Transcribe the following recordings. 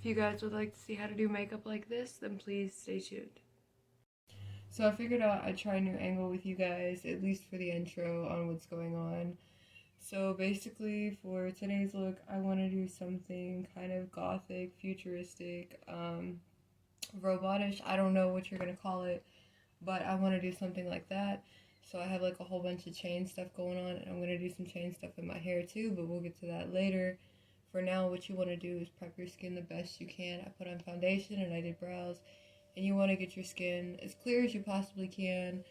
If you guys would like to see how to do makeup like this, then please stay tuned. So I figured out I'd try a new angle with you guys, at least for the intro, on what's going on. So basically for today's look, I want to do something kind of gothic, futuristic, robotish. I don't know what you're going to call it, but I want to do something like that. So I have like a whole bunch of chain stuff going on, and I'm going to do some chain stuff in my hair too, but we'll get to that later. For now, what you want to do is prep your skin the best you can. I put on foundation and I did brows, and you want to get your skin as clear as you possibly can,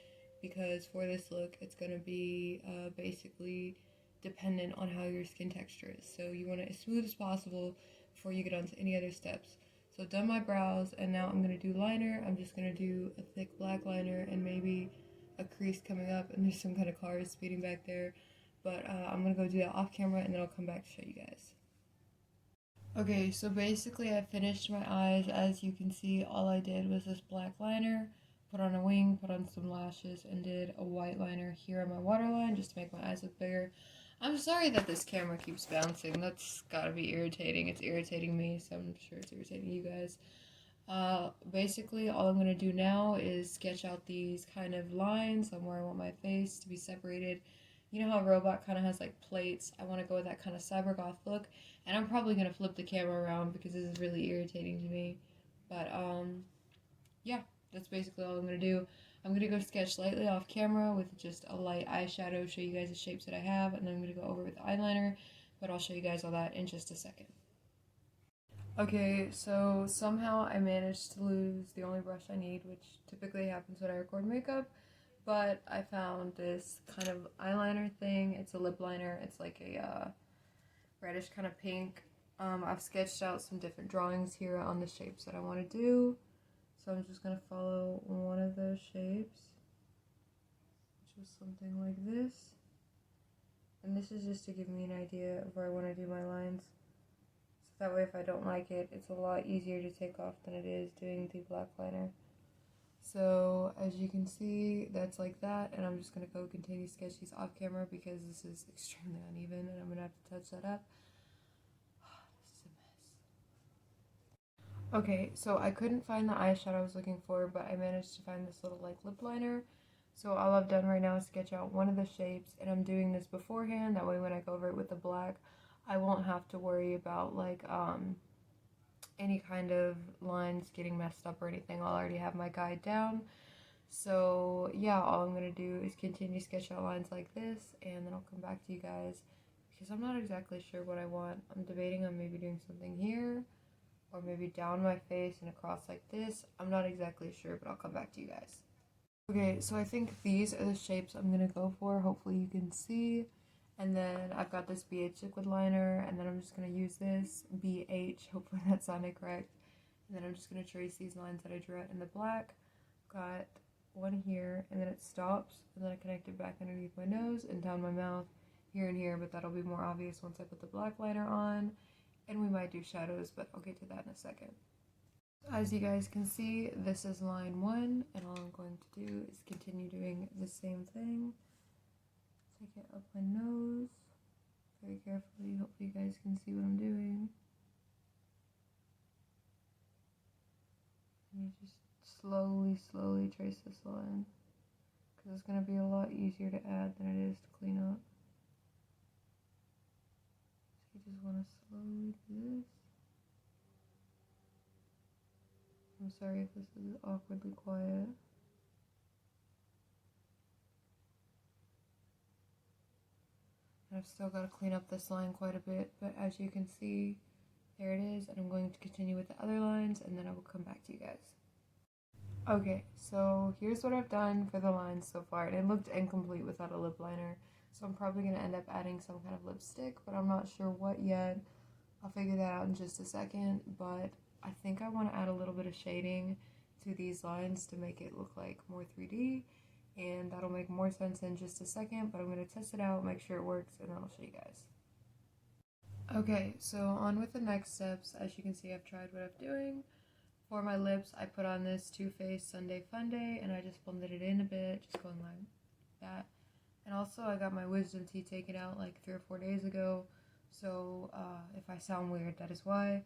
because for this look, it's going to be basically dependent on how your skin texture is. So you want it as smooth as possible before you get on to any other steps. So I've done my brows, and now I'm going to do liner. I'm just going to do a thick black liner and maybe a crease coming up, and there's some kind of cars speeding back there. But I'm going to go do that off camera, and then I'll come back to show you guys. Okay, so basically I finished my eyes. As you can see, all I did was this black liner, put on a wing, put on some lashes, and did a white liner here on my waterline just to make my eyes look bigger. I'm sorry that this camera keeps bouncing. That's gotta be irritating. It's irritating me, so I'm sure it's irritating you guys. Basically, all I'm gonna do now is sketch out these kind of lines on where I want my face to be separated. You know how a robot kind of has like plates? I want to go with that kind of cybergoth look, and I'm probably gonna flip the camera around because this is really irritating to me. But yeah, that's basically all I'm gonna do. I'm gonna go sketch lightly off camera with just a light eyeshadow, show you guys the shapes that I have, and then I'm gonna go over with eyeliner, but I'll show you guys all that in just a second. Okay, so somehow I managed to lose the only brush I need, which typically happens when I record makeup, but I found this kind of eyeliner thing. It's a lip liner. It's like a reddish kind of pink. I've sketched out some different drawings here on the shapes that I want to do. So I'm just going to follow one of those shapes, which is something like this. And this is just to give me an idea of where I want to do my lines. So that way if I don't like it, it's a lot easier to take off than it is doing the black liner. So as you can see, that's like that, and I'm just going to go continue to sketch these off camera because this is extremely uneven and I'm going to have to touch that up. This is a mess. Okay, so I couldn't find the eyeshadow I was looking for, but I managed to find this little like lip liner. So all I've done right now is sketch out one of the shapes, and I'm doing this beforehand, that way when I go over it with the black, I won't have to worry about like any kind of lines getting messed up or anything. I'll already have my guide down. So yeah, all I'm going to do is continue to sketch out lines like this, and then I'll come back to you guys because I'm not exactly sure what I want. I'm debating on maybe doing something here or maybe down my face and across like this. I'm not exactly sure, but I'll come back to you guys. Okay, so I think these are the shapes I'm going to go for. Hopefully you can see. And then I've got this BH liquid liner, and then I'm just going to use this BH, hopefully that sounded correct. And then I'm just going to trace these lines that I drew out in the black. Got one here, and then it stops, and then I connect it back underneath my nose and down my mouth, here and here, but that'll be more obvious once I put the black liner on. And we might do shadows, but I'll get to that in a second. As you guys can see, this is line 1, and all I'm going to do is continue doing the same thing. Take it up my nose very carefully. Hopefully you guys can see what I'm doing. And you just slowly trace this line, because it's going to be a lot easier to add than it is to clean up. So you just want to slowly do this. I'm sorry if this is awkwardly quiet. I've still got to clean up this line quite a bit, but as you can see, there it is, and I'm going to continue with the other lines, and then I will come back to you guys. Okay, so here's what I've done for the lines so far, and it looked incomplete without a lip liner, so I'm probably going to end up adding some kind of lipstick, but I'm not sure what yet. I'll figure that out in just a second, but I think I want to add a little bit of shading to these lines to make it look like more 3D, and that'll make more sense in just a second, but I'm going to test it out, make sure it works, and then I'll show you guys. Okay, so on with the next steps. As you can see, I've tried what I'm doing. For my lips, I put on this Too Faced Sunday Funday, and I just blended it in a bit, just going like that. And also, I got my wisdom teeth taken out like 3 or 4 days ago, so if I sound weird, that is why.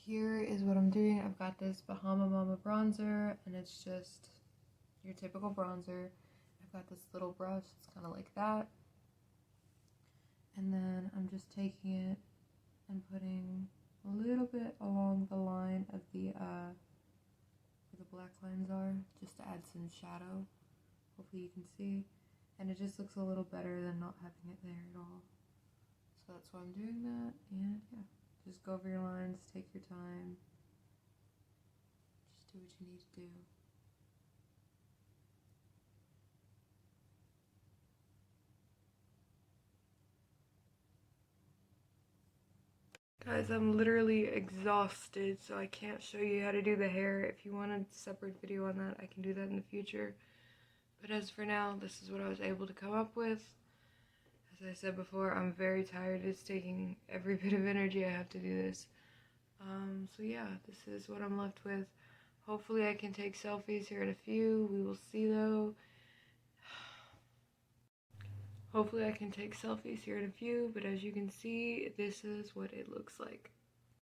here is what I'm doing. I've got this Bahama Mama bronzer, and it's just your typical bronzer. I've got this little brush, it's kind of like that. And then I'm just taking it and putting a little bit along the line of the, where the black lines are, just to add some shadow. Hopefully you can see. And it just looks a little better than not having it there at all. So that's why I'm doing that, and yeah. Just go over your lines, take your time. Just do what you need to do. Guys, I'm literally exhausted, so I can't show you how to do the hair. If you want a separate video on that, I can do that in the future. But as for now, this is what I was able to come up with. As I said before, I'm very tired. It's taking every bit of energy I have to do this. So yeah, this is what I'm left with. Hopefully I can take selfies here in a few. We will see though. Hopefully I can take selfies here in a few, but as you can see, this is what it looks like.